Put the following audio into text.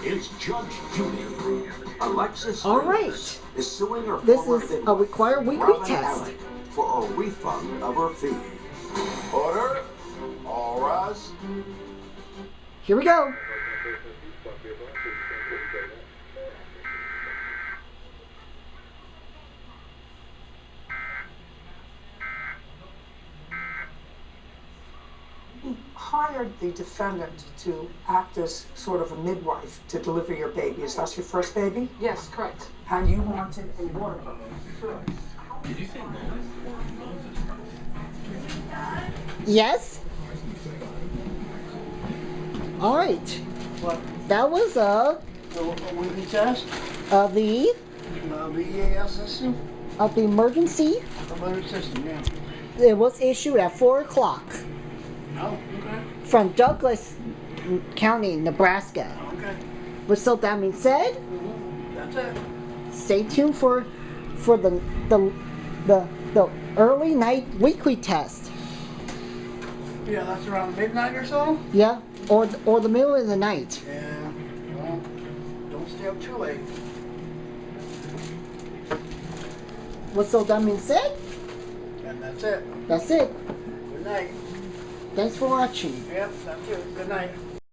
It's Judge Judy. Alexis All Davis right. is suing her This former is midwife, a required weekly Robin test. Alec, for a refund of her fee. Order. All rise. Here we go. Hired the defendant to act as sort of a midwife to deliver your baby. Is that your first baby? Yes, correct. And you wanted a water birth. Sure. Did you say Yes. All right. What? That was A weekly test? the The EAS system? of the emergency. Emergency system, yeah. It was issued at 4 o'clock Oh, okay. from Douglas County, Nebraska. Okay. With so that being said, That's it. stay tuned for the early night weekly test. Yeah, that's around midnight or so? Yeah, or the middle of the night. Yeah. Well, don't stay up too late. With so that being said, And that's it. that's it. Good night. Thanks for watching. Yep, that's it. Good night.